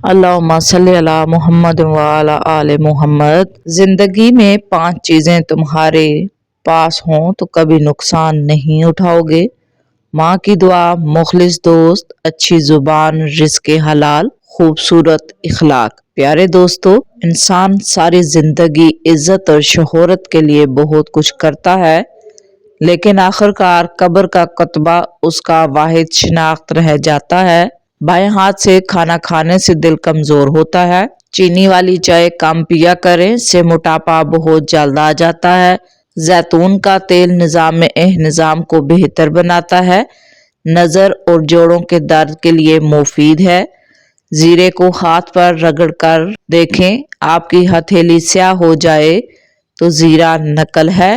اللہم صلی علی محمد وعلی آل محمد۔ زندگی میں 5 چیزیں تمہارے پاس ہوں تو کبھی نقصان نہیں اٹھاؤ گے: ماں کی دعا، مخلص دوست، اچھی زبان، رزق حلال، خوبصورت اخلاق۔ پیارے دوستو، انسان ساری زندگی عزت اور شہرت کے لیے بہت کچھ کرتا ہے، لیکن آخرکار قبر کا کتبہ اس کا واحد شناخت رہ جاتا ہے۔ بائیں ہاتھ سے کھانا کھانے سے دل کمزور ہوتا ہے، چینی والی چائے کم پیا کریں، سے موٹاپا بہت جلد آ جاتا ہے۔ زیتون کا تیل نظام نظام کو بہتر بناتا ہے، نظر اور جوڑوں کے درد کے لیے مفید ہے۔ زیرے کو ہاتھ پر رگڑ کر دیکھیں، آپ کی ہتھیلی سیاہ ہو جائے تو زیرہ نقل ہے۔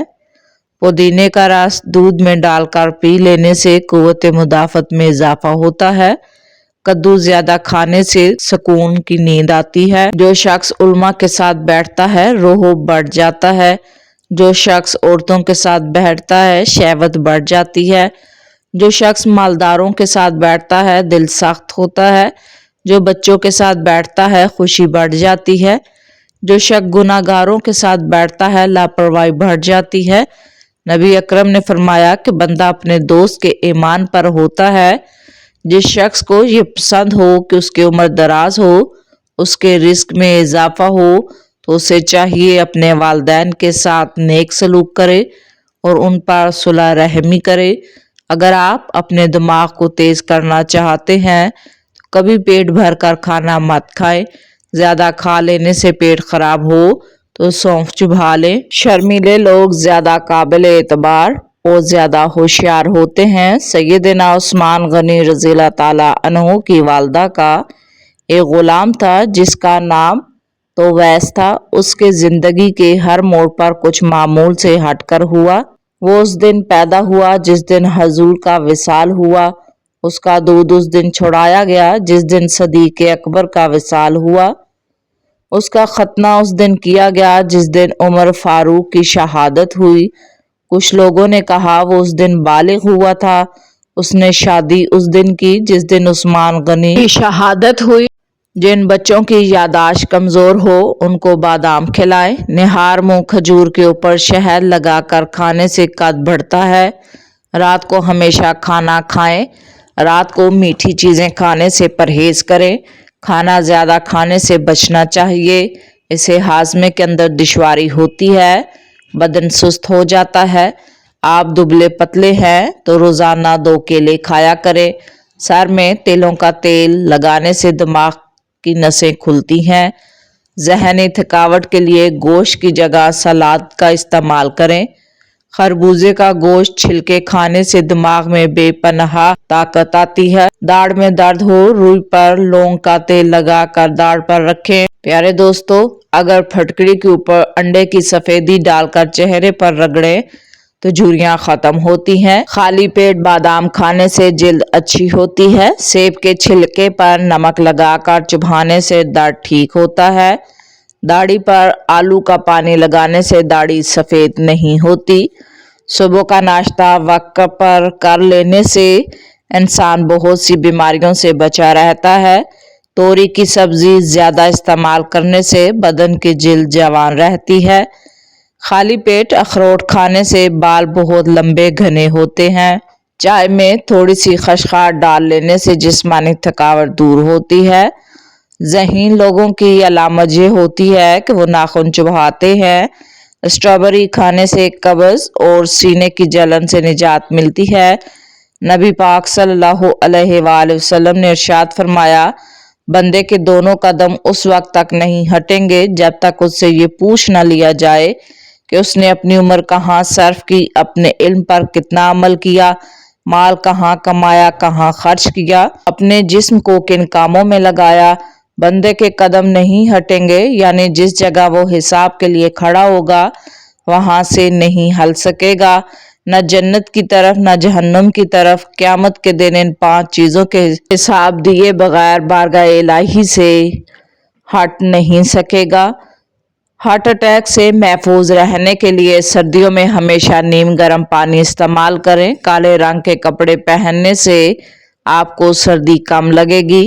پودینے کا رس دودھ میں ڈال کر پی لینے سے قوت مدافعت میں اضافہ ہوتا ہے۔ کدو زیادہ کھانے سے سکون کی نیند آتی ہے۔ جو شخص علماء کے ساتھ بیٹھتا ہے روح بڑھ جاتا ہے، جو شخص عورتوں کے ساتھ بیٹھتا ہے شہوت بڑھ جاتی ہے، جو شخص مالداروں کے ساتھ بیٹھتا ہے دل سخت ہوتا ہے، جو بچوں کے ساتھ بیٹھتا ہے خوشی بڑھ جاتی ہے، جو شخص گناہ گاروں کے ساتھ بیٹھتا ہے لاپرواہی بڑھ جاتی ہے۔ نبی اکرم نے فرمایا کہ بندہ اپنے دوست کے ایمان پر ہوتا ہے۔ جس شخص کو یہ پسند ہو کہ اس کی عمر دراز ہو، اس کے رزق میں اضافہ ہو، تو اسے چاہیے اپنے والدین کے ساتھ نیک سلوک کرے اور ان پر صلہ رحمی کرے۔ اگر آپ اپنے دماغ کو تیز کرنا چاہتے ہیں تو کبھی پیٹ بھر کر کھانا مت کھائیں۔ زیادہ کھا لینے سے پیٹ خراب ہو تو سونف چبا لیں۔ شرمیلے لوگ زیادہ قابل اعتبار اور زیادہ ہوشیار ہوتے ہیں۔ سیدنا عثمان غنی رضی اللہ تعالیٰ عنہ کی والدہ کا ایک غلام تھا جس کا نام تویس تھا۔ اس کے زندگی کے ہر موڑ پر کچھ معمول سے ہٹ کر ہوا۔ وہ اس دن پیدا ہوا جس دن حضور کا وصال ہوا، اس کا دودھ اس دن چھڑایا گیا جس دن صدیق اکبر کا وصال ہوا، اس کا ختنہ اس دن کیا گیا جس دن عمر فاروق کی شہادت ہوئی۔ کچھ لوگوں نے کہا وہ اس دن بالغ ہوا تھا۔ اس نے شادی اس دن کی جس دن عثمان غنی کی شہادت ہوئی۔ جن بچوں کی یادداشت کمزور ہو ان کو بادام کھلائیں۔ نہار منہ کھجور کے اوپر شہد لگا کر کھانے سے قد بڑھتا ہے۔ رات کو ہمیشہ کھانا کھائیں۔ رات کو میٹھی چیزیں کھانے سے پرہیز کریں۔ کھانا زیادہ کھانے سے بچنا چاہیے، اسے ہاضمے کے اندر دشواری ہوتی ہے، بدن سست ہو جاتا ہے۔ آپ دبلے پتلے ہیں تو روزانہ 2 کیلے کھایا کریں۔ سر میں تلوں کا تیل لگانے سے دماغ کی نسیں کھلتی ہیں۔ ذہنی تھکاوٹ کے لیے گوشت کی جگہ سلاد کا استعمال کریں۔ خربوزے کا گوشت چھلکے کھانے سے دماغ میں بے پناہ طاقت آتی ہے۔ داڑھ میں درد ہو روئی پر لونگ کا تیل لگا کر داڑھ پر رکھیں۔ پیارے دوستو، اگر پھٹکڑی کے اوپر انڈے کی سفیدی ڈال کر چہرے پر رگڑیں تو جھریاں ختم ہوتی ہیں۔ خالی پیٹ بادام کھانے سے جلد اچھی ہوتی ہے۔ سیب کے چھلکے پر نمک لگا کر چبھانے سے درد ٹھیک ہوتا ہے۔ داڑھی پر آلو کا پانی لگانے سے داڑھی سفید نہیں ہوتی۔ صبح کا ناشتہ وقت پر کر لینے سے انسان بہت سی بیماریوں سے بچا رہتا ہے۔ توری کی سبزی زیادہ استعمال کرنے سے بدن کی جلد جوان رہتی ہے۔ خالی پیٹ اخروٹ کھانے سے بال بہت لمبے گھنے ہوتے ہیں۔ چائے میں تھوڑی سی خشخاش ڈال لینے سے جسمانی تھکاوٹ دور ہوتی ہے۔ ذہین لوگوں کی علامت یہ ہوتی ہے کہ وہ ناخن چباتے ہیں۔ اسٹرابیری کھانے سے قبض اور سینے کی جلن سے نجات ملتی ہے۔ نبی پاک صلی اللہ علیہ وآلہ وسلم نے ارشاد فرمایا، بندے کے دونوں قدم اس وقت تک نہیں ہٹیں گے جب تک اس سے یہ پوچھ نہ لیا جائے کہ اس نے اپنی عمر کہاں صرف کی، اپنے علم پر کتنا عمل کیا، مال کہاں کمایا، کہاں خرچ کیا، اپنے جسم کو کن کاموں میں لگایا۔ بندے کے قدم نہیں ہٹیں گے، یعنی جس جگہ وہ حساب کے لیے کھڑا ہوگا وہاں سے نہیں ہل سکے گا، نہ جنت کی طرف نہ جہنم کی طرف۔ قیامت کے دن ان 5 چیزوں کے حساب دیے بغیر بارگاہ الہی سے ہٹ نہیں سکے گا۔ ہارٹ اٹیک سے محفوظ رہنے کے لیے سردیوں میں ہمیشہ نیم گرم پانی استعمال کریں۔ کالے رنگ کے کپڑے پہننے سے آپ کو سردی کم لگے گی۔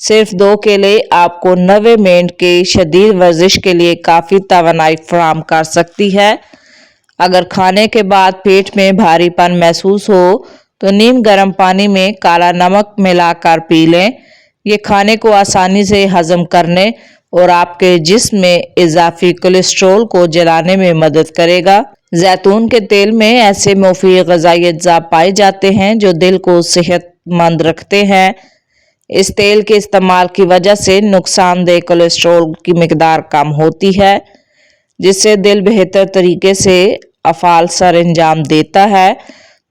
صرف 2 کیلے آپ کو 90 منٹ کی شدید ورزش کے لیے کافی توانائی فراہم کر سکتی ہے۔ اگر کھانے کے بعد پیٹ میں بھاری پن محسوس ہو تو نیم گرم پانی میں کالا نمک ملا کر پی لیں۔ یہ کھانے کو آسانی سے ہضم کرنے اور آپ کے جسم میں اضافی کولیسٹرول کو جلانے میں مدد کرے گا۔ زیتون کے تیل میں ایسے مفید غذائی اجزاء پائے جاتے ہیں جو دل کو صحت مند رکھتے ہیں۔ اس تیل کے استعمال کی وجہ سے نقصان دہ کولیسٹرول کی مقدار کم ہوتی ہے، جس سے دل بہتر طریقے سے افعال سر انجام دیتا ہے۔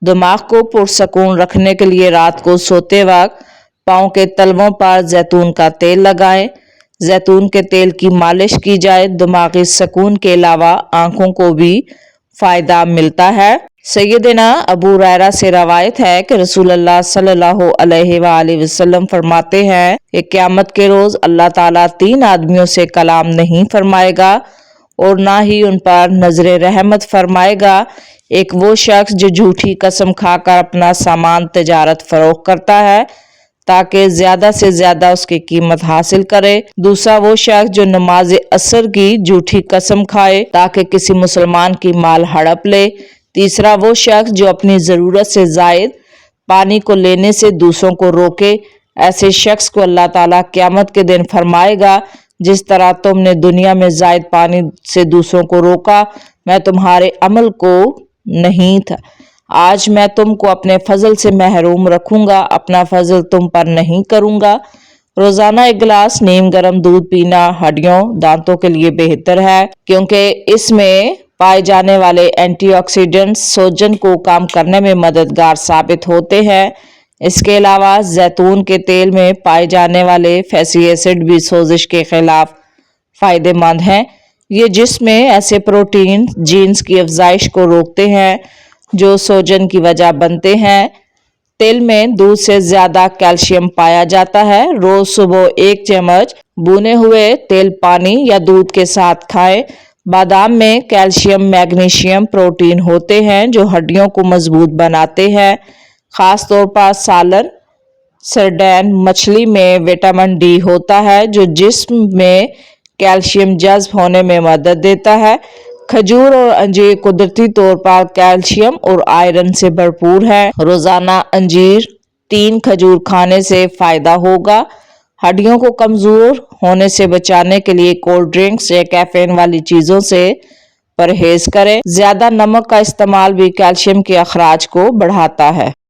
دماغ کو پرسکون رکھنے کے لیے رات کو سوتے وقت پاؤں کے تلووں پر زیتون کا تیل لگائیں۔ زیتون کے تیل کی مالش کی جائے دماغی سکون کے علاوہ آنکھوں کو بھی فائدہ ملتا ہے۔ سیدنا ابو ہریرہ سے روایت ہے کہ رسول اللہ صلی اللہ علیہ وآلہ وسلم فرماتے ہیں کہ قیامت کے روز اللہ تعالیٰ 3 آدمیوں سے کلام نہیں فرمائے گا اور نہ ہی ان پر نظر رحمت فرمائے گا۔ ایک وہ شخص جو جھوٹی قسم کھا کر اپنا سامان تجارت فروخت کرتا ہے تاکہ زیادہ سے زیادہ اس کی قیمت حاصل کرے۔ دوسرا وہ شخص جو نماز عصر کی جھوٹی قسم کھائے تاکہ کسی مسلمان کی مال ہڑپ لے۔ تیسرا وہ شخص جو اپنی ضرورت سے زائد پانی کو لینے سے دوسروں کو روکے۔ ایسے شخص کو اللہ تعالیٰ قیامت کے دن فرمائے گا، جس طرح تم نے دنیا میں زائد پانی سے دوسروں کو روکا، میں تمہارے عمل کو نہیں تھا۔ آج میں تم کو اپنے فضل سے محروم رکھوں گا، اپنا فضل تم پر نہیں کروں گا۔ روزانہ 1 گلاس نیم گرم دودھ پینا ہڈیوں، دانتوں کے لیے بہتر ہے، کیونکہ اس میں پائے جانے والے اینٹی آکسیڈنٹس سوجن کو کم کرنے میں مددگار ثابت ہوتے ہیں۔ اس کے علاوہ زیتون کے تیل میں پائے جانے والے فیٹی ایسڈ بھی سوزش کے خلاف فائدہ مند ہیں۔ یہ جسم میں ایسے پروٹین جینز کی افزائش کو روکتے ہیں جو سوجن کی وجہ بنتے ہیں۔ تیل میں دودھ سے زیادہ کیلشیم پایا جاتا ہے۔ روز صبح 1 چمچ بھنے ہوئے تیل پانی یا دودھ کے ساتھ کھائیں۔ بادام میں کیلشیم، میگنیشیم، پروٹین ہوتے ہیں جو ہڈیوں کو مضبوط بناتے ہیں۔ خاص طور پر سالن سرڈین مچھلی میں وٹامن ڈی ہوتا ہے جو جسم میں کیلشیم جذب ہونے میں مدد دیتا ہے۔ کھجور اور انجیر قدرتی طور پر کیلشیم اور آئرن سے بھرپور ہے۔ روزانہ انجیر 3 کھجور کھانے سے فائدہ ہوگا۔ ہڈیوں کو کمزور ہونے سے بچانے کے لیے کولڈ ڈرنکس یا کیفین والی چیزوں سے پرہیز کریں۔ زیادہ نمک کا استعمال بھی کیلشیم کے اخراج کو بڑھاتا ہے۔